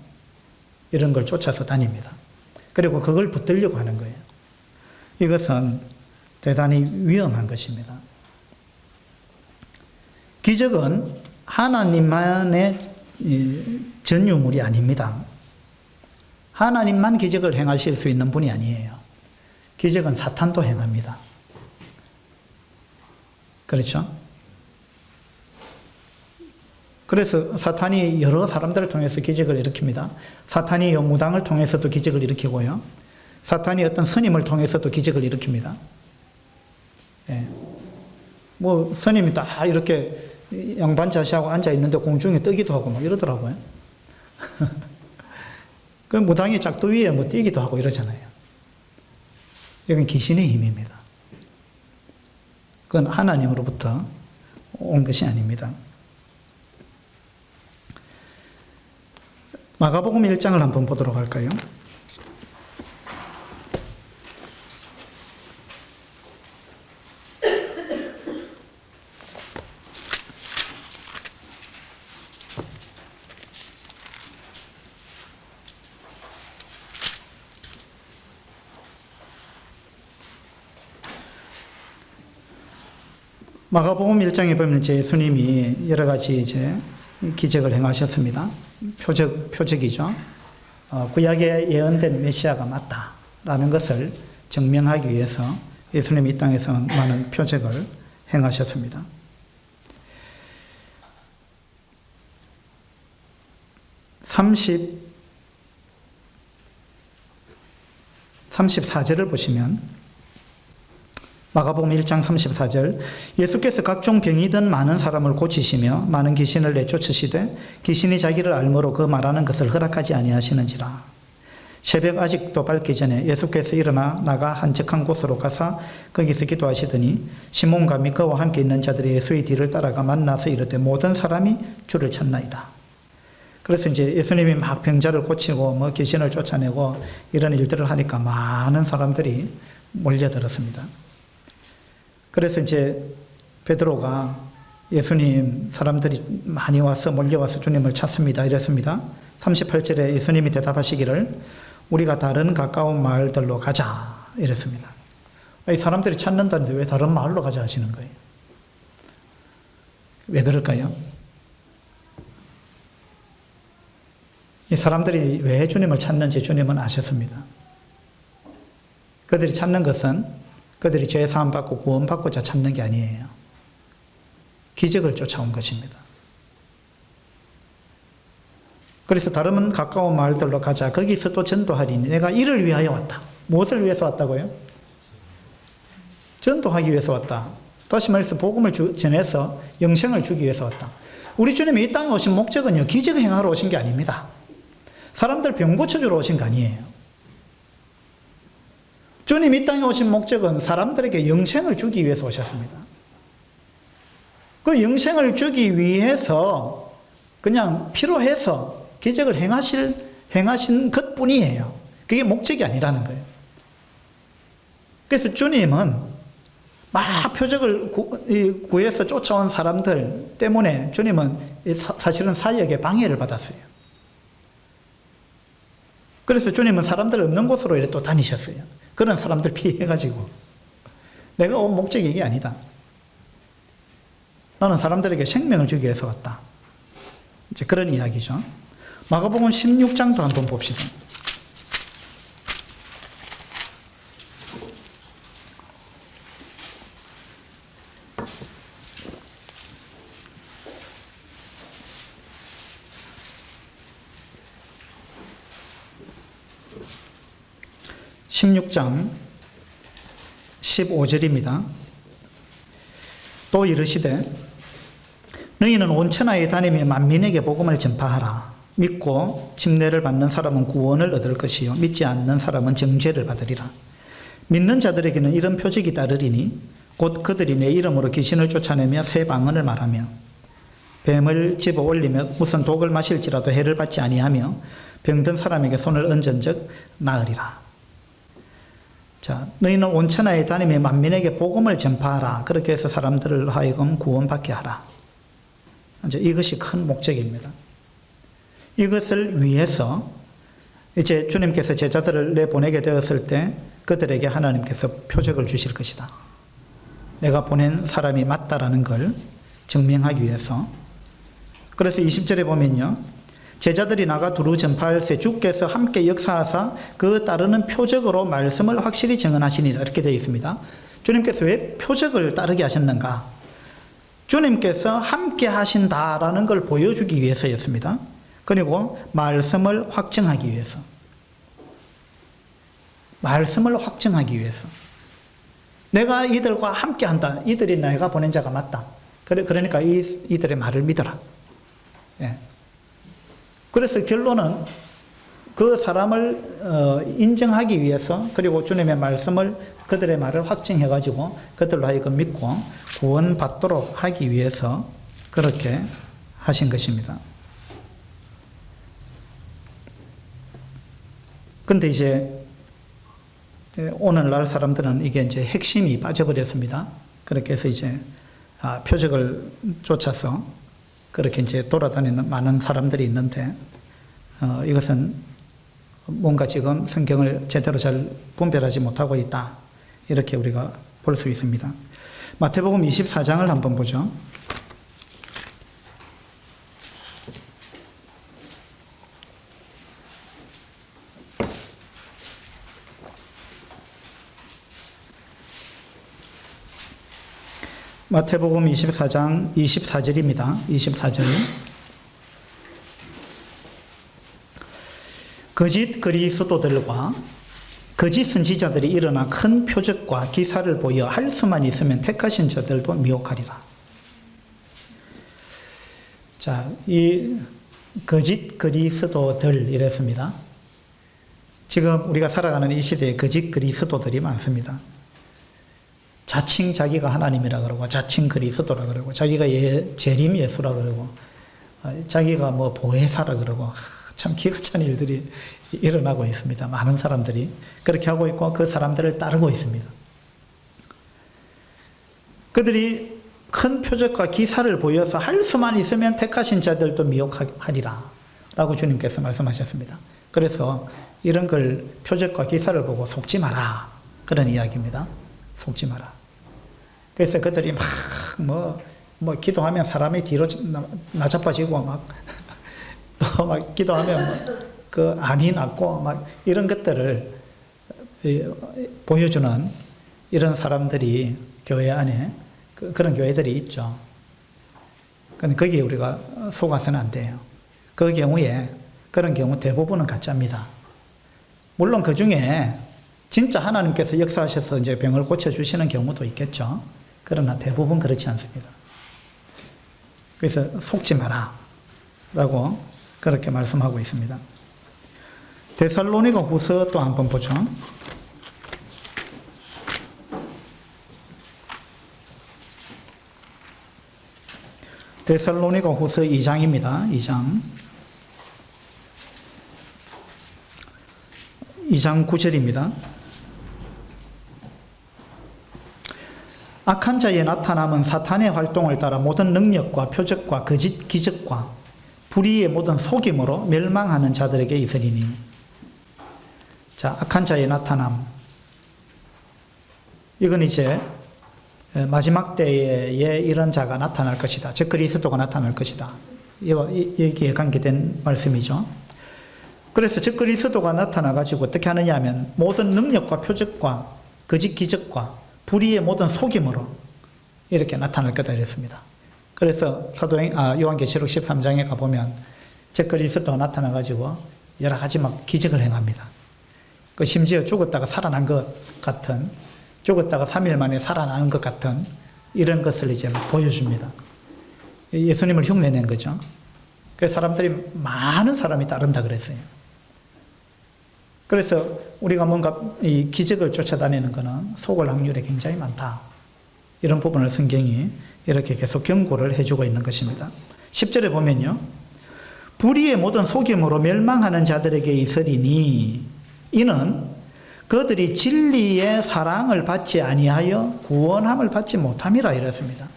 이런 걸 쫓아서 다닙니다. 그리고 그걸 붙들려고 하는 거예요. 이것은 대단히 위험한 것입니다. 기적은 하나님만의 전유물이 아닙니다. 하나님만 기적을 행하실 수 있는 분이 아니에요. 기적은 사탄도 행합니다. 그렇죠? 그래서 사탄이 여러 사람들을 통해서 기적을 일으킵니다. 사탄이 무당을 통해서도 기적을 일으키고요. 사탄이 어떤 스님을 통해서도 기적을 일으킵니다. 예. 스님이 딱 이렇게 양반 자세하고 앉아 있는데 공중에 뜨기도 하고 이러더라고요. 그 무당이 짝도 위에 뛰기도 하고 이러잖아요. 이건 귀신의 힘입니다. 그건 하나님으로부터 온 것이 아닙니다. 마가복음 1장을 한번 보도록 할까요? 마가복음 1장에 보면 이제 예수님이 여러 가지 이제 기적을 행하셨습니다. 표적이죠. 구약에 예언된 메시아가 맞다라는 것을 증명하기 위해서 예수님이 이 땅에서 많은 표적을 행하셨습니다. 34절을 보시면 마가복음 1장 34절 예수께서 각종 병이든 많은 사람을 고치시며 많은 귀신을 내쫓으시되 귀신이 자기를 알므로 그 말하는 것을 허락하지 아니하시는지라. 새벽 아직도 밝기 전에 예수께서 일어나 나가 한적한 곳으로 가사 거기서 기도하시더니 시몬과 미카와 함께 있는 자들이 예수의 뒤를 따라가 만나서 이르되 모든 사람이 주를 찾나이다. 그래서 이제 예수님이 막 병자를 고치고 뭐 귀신을 쫓아내고 이런 일들을 하니까 많은 사람들이 몰려들었습니다. 그래서 이제 베드로가 예수님 사람들이 많이 와서 몰려와서 주님을 찾습니다. 이랬습니다. 38절에 예수님이 대답하시기를 우리가 다른 가까운 마을들로 가자 이랬습니다. 이 사람들이 찾는다는데 왜 다른 마을로 가자 하시는 거예요? 왜 그럴까요? 이 사람들이 왜 주님을 찾는지 주님은 아셨습니다. 그들이 찾는 것은 그들이 죄 사함 받고 구원 받고자 찾는 게 아니에요. 기적을 쫓아온 것입니다. 그래서 다른 가까운 마을들로 가자. 거기서 또 전도하리니 내가 이를 위하여 왔다. 무엇을 위해서 왔다고요? 전도하기 위해서 왔다. 다시 말해서 복음을 전해서 영생을 주기 위해서 왔다. 우리 주님이 이 땅에 오신 목적은요, 기적 행하러 오신 게 아닙니다. 사람들 병 고쳐주러 오신 거 아니에요. 주님 이 땅에 오신 목적은 사람들에게 영생을 주기 위해서 오셨습니다. 그 영생을 주기 위해서 그냥 필요해서 기적을 행하신 것뿐이에요. 그게 목적이 아니라는 거예요. 그래서 주님은 막 표적을 구해서 쫓아온 사람들 때문에 주님은 사실은 사역에 방해를 받았어요. 그래서 주님은 사람들 없는 곳으로 이렇게 또 다니셨어요. 그런 사람들 피해가지고 내가 온 목적이 이게 아니다. 나는 사람들에게 생명을 주기 위해서 왔다. 이제 그런 이야기죠. 마가복음 16장도 한번 봅시다. (16장) 15절입니다. 또 이르시되 너희는 온 천하에 다니며 만민에게 복음을 전파하라. 믿고 침례를 받는 사람은 구원을 얻을 것이요 믿지 않는 사람은 정죄를 받으리라. 믿는 자들에게는 이런 표적이 따르리니 곧 그들이 내 이름으로 귀신을 쫓아내며 새 방언을 말하며 뱀을 집어 올리며 무슨 독을 마실지라도 해를 받지 아니하며 병든 사람에게 손을 얹은즉 나으리라. 자, 너희는 온 천하에 다니며 만민에게 복음을 전파하라. 그렇게 해서 사람들을 하여금 구원받게 하라. 이제 이것이 큰 목적입니다. 이것을 위해서 이제 주님께서 제자들을 내보내게 되었을 때 그들에게 하나님께서 표적을 주실 것이다. 내가 보낸 사람이 맞다라는 걸 증명하기 위해서. 그래서 20절에 보면요, 제자들이 나가 두루 전파할세 주께서 함께 역사하사 그 따르는 표적으로 말씀을 확실히 증언하시니라. 이렇게 되어 있습니다. 주님께서 왜 표적을 따르게 하셨는가? 주님께서 함께 하신다라는 걸 보여주기 위해서였습니다. 그리고 말씀을 확증하기 위해서. 말씀을 확증하기 위해서. 내가 이들과 함께 한다. 이들이 내가 보낸 자가 맞다. 그러니까 이들의 말을 믿어라. 예. 그래서 결론은 그 사람을 인정하기 위해서, 그리고 주님의 말씀을, 그들의 말을 확증해가지고 그들로 하여금 믿고 구원받도록 하기 위해서 그렇게 하신 것입니다. 근데 이제 오늘날 사람들은 이게 이제 핵심이 빠져버렸습니다. 그렇게 해서 이제 표적을 쫓아서 그렇게 이제 돌아다니는 많은 사람들이 있는데 이것은 뭔가 지금 성경을 제대로 잘 분별하지 못하고 있다. 이렇게 우리가 볼 수 있습니다. 마태복음 24장을 한번 보죠. 마태복음 24장 24절입니다. 24절. 거짓 그리스도들과 거짓 선지자들이 일어나 큰 표적과 기사를 보여 할 수만 있으면 택하신 자들도 미혹하리라. 자, 이 거짓 그리스도들 이랬습니다. 지금 우리가 살아가는 이 시대에 거짓 그리스도들이 많습니다. 자칭 자기가 하나님이라 그러고 자칭 그리스도라 그러고 자기가 재림 예수라 그러고 자기가 뭐 보혜사라 그러고 참 기가 찬 일들이 일어나고 있습니다. 많은 사람들이 그렇게 하고 있고 그 사람들을 따르고 있습니다. 그들이 큰 표적과 기사를 보여서 할 수만 있으면 택하신 자들도 미혹하리라 라고 주님께서 말씀하셨습니다. 그래서 이런 걸 표적과 기사를 보고 속지 마라 그런 이야기입니다. 속지 마라. 그래서 그들이 뭐 기도하면 사람이 뒤로 나자빠지고 또 막 기도하면 그 암이 낫고 막 이런 것들을 보여주는 이런 사람들이 교회 안에 그런 교회들이 있죠. 근데 거기에 우리가 속아서는 안 돼요. 그 경우에 그런 경우 대부분은 가짜입니다. 물론 그 중에 진짜 하나님께서 역사하셔서 이제 병을 고쳐주시는 경우도 있겠죠. 그러나 대부분 그렇지 않습니다. 그래서 속지 마라 라고 그렇게 말씀하고 있습니다. 데살로니가 후서 또 한번 보죠. 데살로니가 후서 2장입니다. 2장 9절입니다. 악한 자의 나타남은 사탄의 활동을 따라 모든 능력과 표적과 거짓 기적과 불의의 모든 속임으로 멸망하는 자들에게 있으리니. 자, 악한 자의 나타남. 이건 이제 마지막 때에 이런 자가 나타날 것이다. 즉 그리스도가 나타날 것이다. 여기에 관계된 말씀이죠. 그래서 즉 그리스도가 나타나가지고 어떻게 하느냐 하면 모든 능력과 표적과 거짓 기적과 불의의 모든 속임으로 이렇게 나타날 거다 이랬습니다. 그래서 요한계시록 13장에 가보면 즉 그리스도가 나타나가지고 여러 가지 막 기적을 행합니다. 그 심지어 죽었다가 살아난 것 같은, 죽었다가 3일 만에 살아나는 것 같은 이런 것을 이제 막 보여줍니다. 예수님을 흉내낸 거죠. 그래서 사람들이 많은 사람이 따른다 그랬어요. 그래서 우리가 뭔가 이 기적을 쫓아다니는 것은 속을 확률이 굉장히 많다. 이런 부분을 성경이 이렇게 계속 경고를 해주고 있는 것입니다. 10절에 보면요. 불의의 모든 속임으로 멸망하는 자들에게 있으리니 이는 그들이 진리의 사랑을 받지 아니하여 구원함을 받지 못함이라 이랬습니다.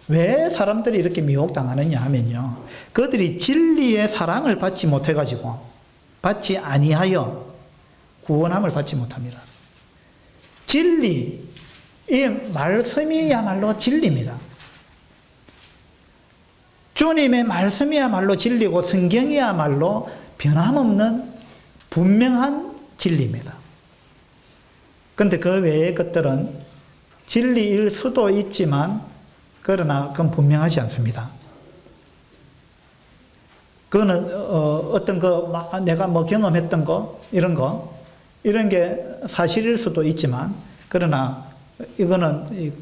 왜 사람들이 이렇게 미혹당하느냐 하면요. 그들이 진리의 사랑을 받지 못해가지고 받지 아니하여 구원함을 받지 못합니다. 진리, 이 말씀이야말로 진리입니다. 주님의 말씀이야말로 진리고 성경이야말로 변함없는 분명한 진리입니다. 그런데 그 외의 것들은 진리일 수도 있지만 그러나 그건 분명하지 않습니다. 그거는 어떤 내가 뭐 경험했던 이런 게 사실일 수도 있지만 그러나 이거는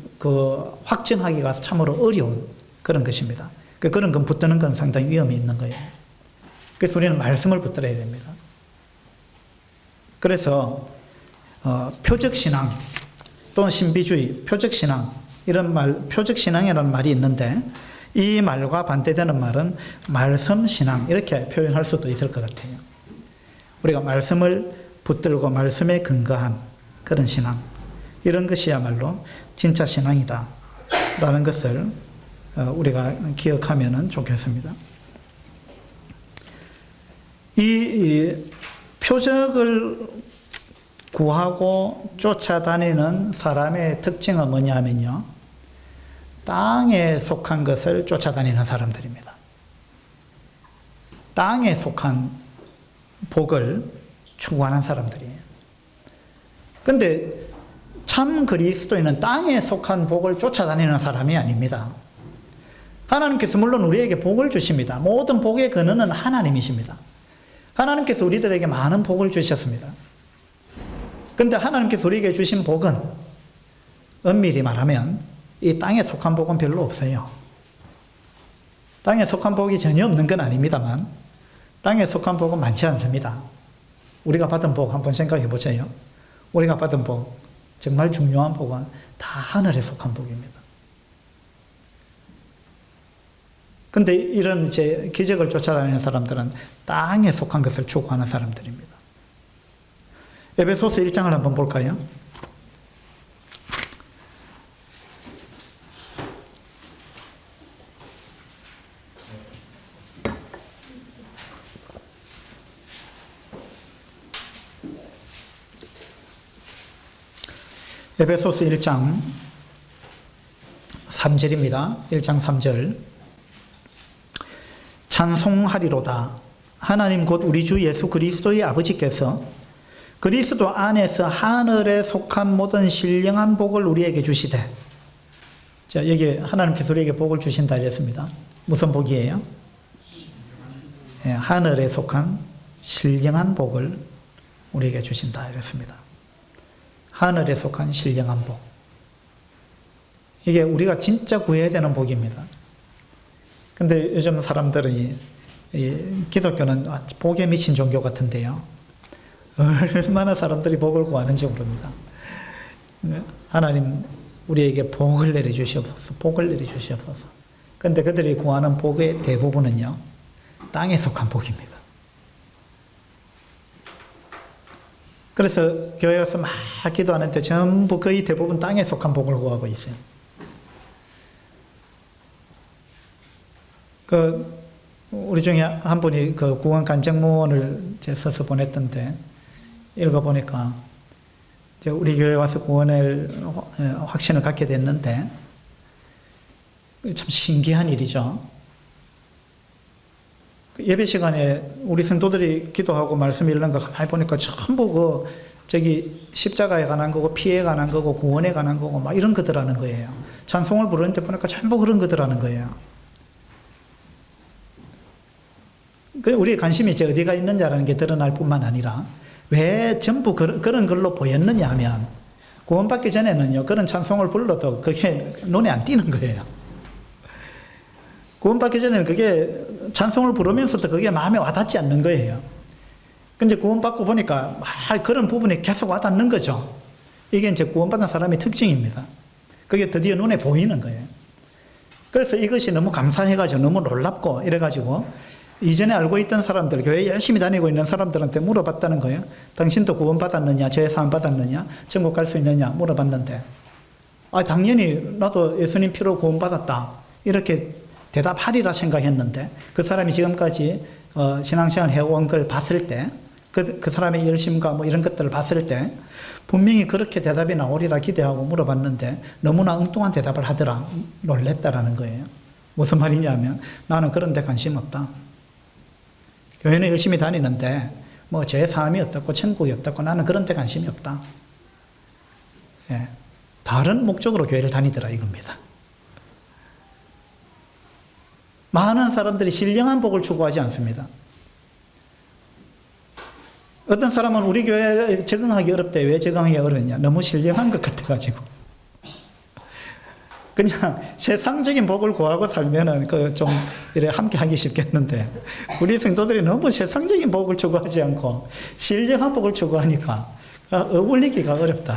확증하기가 참으로 어려운 그런 것입니다. 그런 건 붙드는 건 상당히 위험이 있는 거예요. 그래서 우리는 말씀을 붙들어야 됩니다. 그래서 표적신앙 또는 신비주의, 표적신앙 이런 표적신앙이라는 말이 있는데 이 말과 반대되는 말은 말씀신앙 이렇게 표현할 수도 있을 것 같아요. 우리가 말씀을 붙들고 말씀에 근거한 그런 신앙, 이런 것이야말로 진짜 신앙이다 라는 것을 우리가 기억하면 좋겠습니다. 이 표적을 구하고 쫓아다니는 사람의 특징은 뭐냐면요, 땅에 속한 것을 쫓아다니는 사람들입니다. 땅에 속한 복을 추구하는 사람들이에요. 근데 참 그리스도인은 땅에 속한 복을 쫓아다니는 사람이 아닙니다. 하나님께서 물론 우리에게 복을 주십니다. 모든 복의 근원은 하나님이십니다. 하나님께서 우리들에게 많은 복을 주셨습니다. 근데 하나님께서 우리에게 주신 복은 엄밀히 말하면 이 땅에 속한 복은 별로 없어요. 땅에 속한 복이 전혀 없는 건 아닙니다만 땅에 속한 복은 많지 않습니다. 우리가 받은 복 한번 생각해 보세요. 우리가 받은 복, 정말 중요한 복은 다 하늘에 속한 복입니다. 근데 이런 이제 기적을 쫓아다니는 사람들은 땅에 속한 것을 추구하는 사람들입니다. 에베소서 1장을 한번 볼까요? 에베소서 1장 3절입니다. 1장 3절. 찬송하리로다. 하나님 곧 우리 주 예수 그리스도의 아버지께서 그리스도 안에서 하늘에 속한 모든 신령한 복을 우리에게 주시되. 자, 여기 하나님께서 우리에게 복을 주신다 이랬습니다. 무슨 복이에요? 예, 하늘에 속한 신령한 복을 우리에게 주신다 이랬습니다. 하늘에 속한 신령한 복. 이게 우리가 진짜 구해야 되는 복입니다. 근데 요즘 사람들이 기독교는 복에 미친 종교 같은데요. 얼마나 사람들이 복을 구하는지 모릅니다. 하나님 우리에게 복을 내려주시옵소서, 복을 내려주시옵소서. 근데 그들이 구하는 복의 대부분은요, 땅에 속한 복입니다. 그래서 교회 와서 막 기도하는데 전부 거의 대부분 땅에 속한 복을 구하고 있어요. 우리 중에 한 분이 그 구원 간증문을 써서 보냈던데, 읽어보니까, 우리 교회 와서 구원을, 확신을 갖게 됐는데, 참 신기한 일이죠. 예배 시간에 우리 성도들이 기도하고 말씀 읽는 걸 가만히 보니까 전부 십자가에 관한 거고, 피해에 관한 거고, 구원에 관한 거고, 막 이런 것들 하는 거예요. 찬송을 부르는데 보니까 전부 그런 것들 하는 거예요. 우리의 관심이 이제 어디가 있느냐라는 게 드러날 뿐만 아니라, 왜 전부 그런 걸로 보였느냐 하면, 구원받기 전에는요, 그런 찬송을 불러도 그게 눈에 안 띄는 거예요. 구원받기 전에는 그게 찬송을 부르면서도 그게 마음에 와닿지 않는 거예요. 근데 구원받고 보니까 그런 부분이 계속 와닿는 거죠. 이게 이제 구원받은 사람의 특징입니다. 그게 드디어 눈에 보이는 거예요. 그래서 이것이 너무 감사해가지고, 너무 놀랍고 이래가지고, 이전에 알고 있던 사람들, 교회 열심히 다니고 있는 사람들한테 물어봤다는 거예요. 당신도 구원받았느냐, 죄사함 받았느냐, 천국 갈 수 있느냐 물어봤는데, 당연히 나도 예수님 피로 구원받았다 이렇게 대답하리라 생각했는데, 그 사람이 지금까지 신앙생활 해온 걸 봤을 때, 그 사람의 열심과 뭐 이런 것들을 봤을 때 분명히 그렇게 대답이 나오리라 기대하고 물어봤는데 너무나 엉뚱한 대답을 하더라. 놀랬다라는 거예요. 무슨 말이냐면, 나는 그런 데 관심 없다. 교회는 열심히 다니는데 뭐 죄사함이 어떻고 천국이 어떻고 나는 그런 데 관심이 없다. 예, 다른 목적으로 교회를 다니더라 이겁니다. 많은 사람들이 신령한 복을 추구하지 않습니다. 어떤 사람은 우리 교회에 적응하기 어렵대. 왜 적응하기 어렵냐? 너무 신령한 것 같아가지고. 그냥 세상적인 복을 구하고 살면은 좀 이래 함께 하기 쉽겠는데, 우리 성도들이 너무 세상적인 복을 추구하지 않고 신령한 복을 추구하니까 어울리기가 어렵다.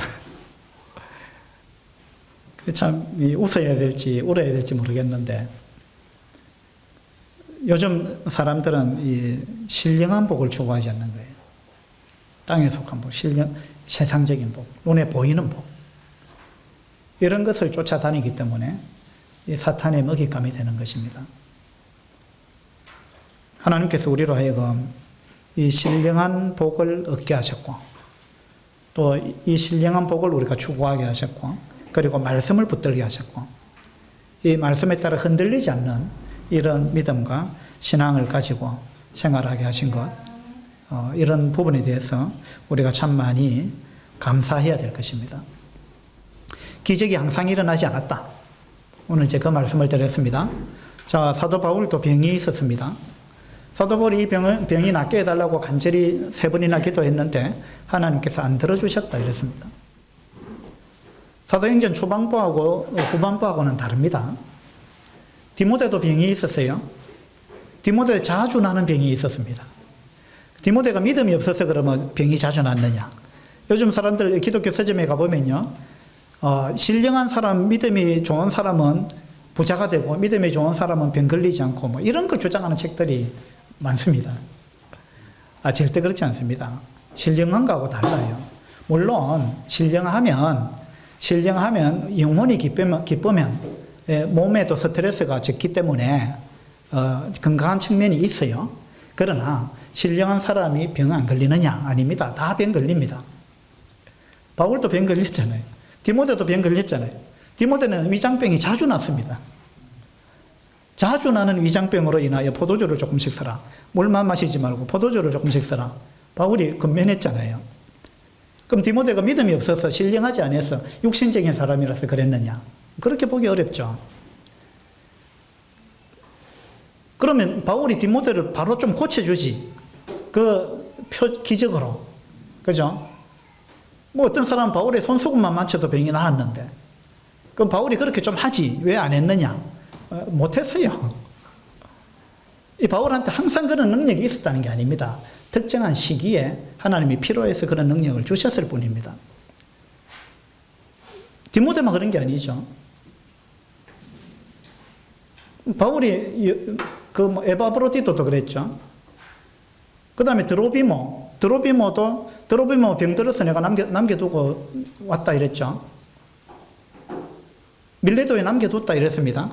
참 웃어야 될지 울어야 될지 모르겠는데, 요즘 사람들은 이 신령한 복을 추구하지 않는 거예요. 땅에 속한 복, 세상적인 복, 눈에 보이는 복. 이런 것을 쫓아다니기 때문에 이 사탄의 먹잇감이 되는 것입니다. 하나님께서 우리로 하여금 이 신령한 복을 얻게 하셨고, 또 이 신령한 복을 우리가 추구하게 하셨고, 그리고 말씀을 붙들게 하셨고, 이 말씀에 따라 흔들리지 않는 이런 믿음과 신앙을 가지고 생활하게 하신 것, 이런 부분에 대해서 우리가 참 많이 감사해야 될 것입니다. 기적이 항상 일어나지 않았다. 오늘 이제 그 말씀을 드렸습니다. 자, 사도 바울도 병이 있었습니다. 사도 바울이 이 병이 낫게 해달라고 간절히 3번이나 기도했는데 하나님께서 안 들어주셨다 이랬습니다. 사도행전 초반부하고 후반부하고는 다릅니다. 디모데도 병이 있었어요. 디모데에 자주 나는 병이 있었습니다. 디모데가 믿음이 없어서 그러면 병이 자주 났느냐. 요즘 사람들 기독교 서점에 가보면요, 신령한 사람, 믿음이 좋은 사람은 부자가 되고 믿음이 좋은 사람은 병 걸리지 않고 뭐 이런 걸 주장하는 책들이 많습니다. 절대 그렇지 않습니다. 신령한 거하고 달라요. 물론 신령하면 영혼이 기쁘면 몸에도 스트레스가 적기 때문에 건강한 측면이 있어요. 그러나 신령한 사람이 병 안 걸리느냐? 아닙니다. 다 병 걸립니다. 바울도 병 걸렸잖아요. 디모데도 병 걸렸잖아요. 디모데는 위장병이 자주 났습니다. 자주 나는 위장병으로 인하여 포도주를 조금씩 써라. 물만 마시지 말고 포도주를 조금씩 써라. 바울이 권면했잖아요. 그럼 디모데가 믿음이 없어서 신령하지 않아서 육신적인 사람이라서 그랬느냐? 그렇게 보기 어렵죠. 그러면 바울이 디모데를 바로 좀 고쳐주지. 기적으로. 그죠? 뭐 어떤 사람은 바울의 손수건만 만져도 병이 나았는데, 그럼 바울이 그렇게 좀 하지. 왜 안 했느냐? 못했어요. 이 바울한테 항상 그런 능력이 있었다는 게 아닙니다. 특정한 시기에 하나님이 필요해서 그런 능력을 주셨을 뿐입니다. 디모데만 그런 게 아니죠. 바울이 에바브로디도도 그랬죠. 그 다음에 드로비모도 병 들어서 내가 남겨두고 왔다 이랬죠. 밀레도에 남겨뒀다 이랬습니다.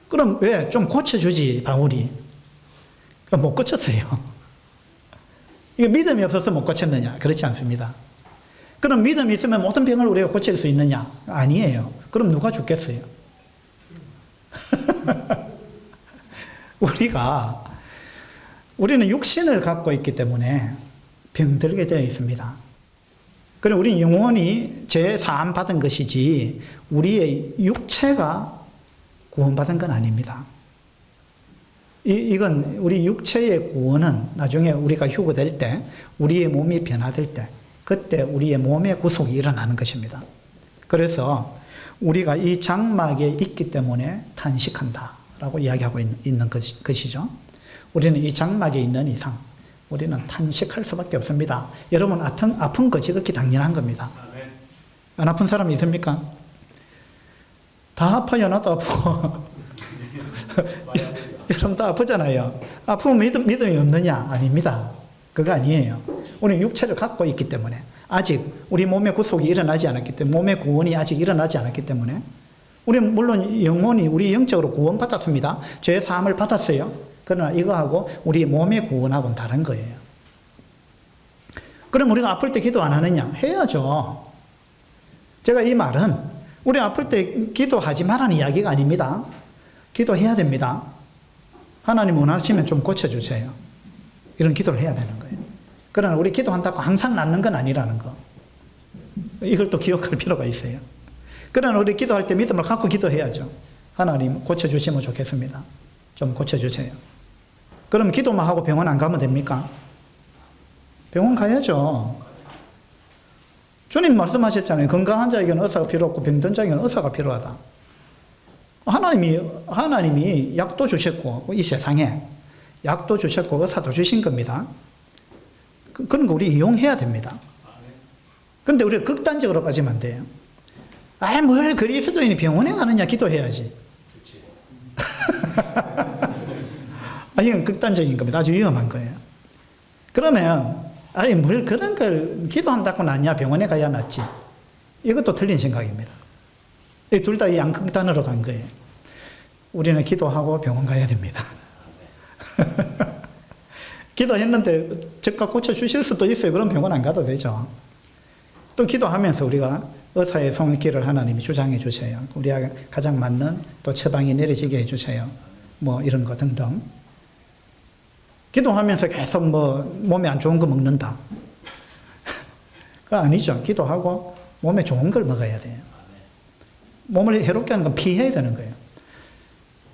그럼 왜 좀 고쳐주지 바울이? 못 고쳤어요. 이게 믿음이 없어서 못 고쳤느냐? 그렇지 않습니다. 그럼 믿음이 있으면 모든 병을 우리가 고칠 수 있느냐? 아니에요. 그럼 누가 죽겠어요? 우리는 육신을 갖고 있기 때문에 병들게 되어 있습니다. 그럼 우리 영혼이 죄사함 받은 것이지 우리의 육체가 구원받은 건 아닙니다. 이건 우리 육체의 구원은 나중에 우리가 휴거될 때, 우리의 몸이 변화될 때, 그때 우리의 몸의 구속이 일어나는 것입니다. 그래서 우리가 이 장막에 있기 때문에 탄식한다라고 이야기하고 있는 것이죠. 우리는 이 장막에 있는 이상 우리는 탄식할 수밖에 없습니다. 여러분 아픈 거 지극히 당연한 겁니다. 안 아픈 사람이 있습니까? 다 아파요. 나도 아프고. 여러분 다 아프잖아요. 아프면 믿음이 없느냐? 아닙니다. 그거 아니에요. 우리는 육체를 갖고 있기 때문에, 아직 우리 몸의 구속이 일어나지 않았기 때문에, 몸의 구원이 아직 일어나지 않았기 때문에, 우리는 물론 영혼이 우리 영적으로 구원받았습니다. 죄 사함을 받았어요. 그러나 이거하고 우리 몸의 구원하고는 다른 거예요. 그럼 우리가 아플 때 기도 안 하느냐? 해야죠. 제가 이 말은 우리 아플 때 기도하지 말라는 이야기가 아닙니다. 기도해야 됩니다. 하나님 원하시면 좀 고쳐주세요. 이런 기도를 해야 되는 거예요. 그러나 우리 기도한다고 항상 낫는 건 아니라는 거. 이걸 또 기억할 필요가 있어요. 그러나 우리 기도할 때 믿음을 갖고 기도해야죠. 하나님 고쳐주시면 좋겠습니다. 좀 고쳐주세요. 그럼 기도만 하고 병원 안 가면 됩니까? 병원 가야죠. 주님 말씀하셨잖아요. 건강한 자에게는 의사가 필요 없고 병든 자에게는 의사가 필요하다. 하나님이 약도 주셨고, 이 세상에 약도 주셨고 의사도 주신 겁니다. 그런 거 우리 이용해야 됩니다. 근데 우리가 극단적으로 빠지면 안 돼요. 뭘 그리스도인이 병원에 가느냐? 기도해야지. 이건 극단적인 겁니다. 아주 위험한 거예요. 그러면 아니, 뭘 그런 걸 기도한다고 낫냐? 병원에 가야 낫지. 이것도 틀린 생각입니다. 둘 다 양극단으로 간 거예요. 우리는 기도하고 병원 가야 됩니다. 기도했는데 즉각 고쳐주실 수도 있어요. 그럼 병원 안 가도 되죠. 또 기도하면서 우리가 의사의 손길을 하나님이 주장해 주세요. 우리가 가장 맞는 또 처방이 내려지게 해 주세요. 뭐 이런 거 등등. 기도하면서 계속 뭐 몸에 안 좋은 거 먹는다. 그거 아니죠. 기도하고 몸에 좋은 걸 먹어야 돼요. 몸을 해롭게 하는 건 피해야 되는 거예요.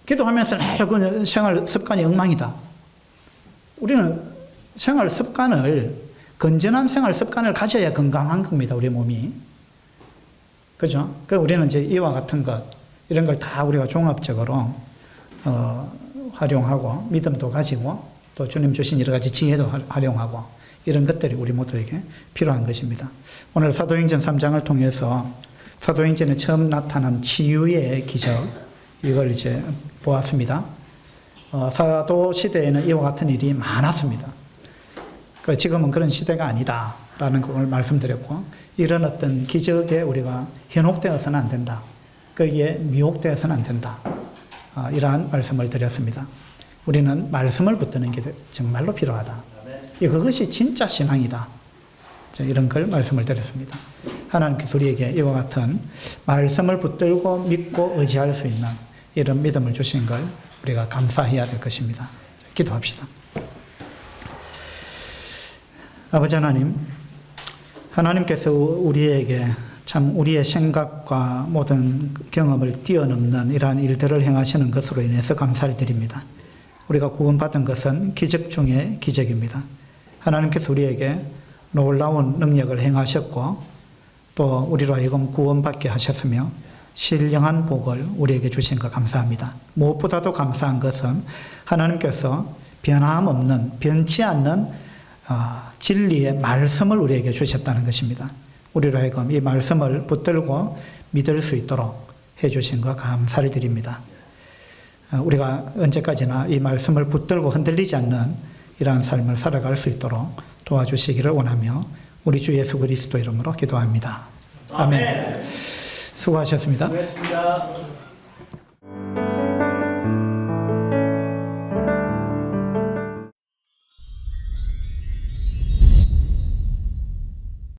기도하면서 그 생활 습관이 엉망이다. 우리는 생활 습관을, 건전한 생활 습관을 가져야 건강한 겁니다. 우리 몸이. 그죠? 그 우리는 이제 이와 같은 것, 이런 걸 다 우리가 종합적으로 활용하고 믿음도 가지고 또 주님 주신 여러 가지 지혜도 활용하고 이런 것들이 우리 모두에게 필요한 것입니다. 오늘 사도행전 3장을 통해서 사도행전에 처음 나타난 치유의 기적, 이걸 이제 보았습니다. 사도 시대에는 이와 같은 일이 많았습니다. 지금은 그런 시대가 아니다라는 걸 말씀드렸고, 이런 어떤 기적에 우리가 현혹되어서는 안 된다. 거기에 미혹되어서는 안 된다. 이러한 말씀을 드렸습니다. 우리는 말씀을 붙드는 게 정말로 필요하다. 그것이 진짜 신앙이다. 이런 걸 말씀을 드렸습니다. 하나님께서 우리에게 이와 같은 말씀을 붙들고 믿고 의지할 수 있는 이런 믿음을 주신 걸 우리가 감사해야 될 것입니다. 기도합시다. 아버지 하나님, 하나님께서 우리에게 참 우리의 생각과 모든 경험을 뛰어넘는 이러한 일들을 행하시는 것으로 인해서 감사를 드립니다. 우리가 구원받은 것은 기적 중의 기적입니다. 하나님께서 우리에게 놀라운 능력을 행하셨고 또 우리로 하여금 구원받게 하셨으며 신령한 복을 우리에게 주신 것 감사합니다. 무엇보다도 감사한 것은 하나님께서 변함없는, 변치 않는 진리의 말씀을 우리에게 주셨다는 것입니다. 우리로 하여금 이 말씀을 붙들고 믿을 수 있도록 해주신 것 감사를 드립니다. 우리가 언제까지나 이 말씀을 붙들고 흔들리지 않는 이러한 삶을 살아갈 수 있도록 도와주시기를 원하며 우리 주 예수 그리스도 이름으로 기도합니다. 아멘. 수고하셨습니다. 수고했습니다.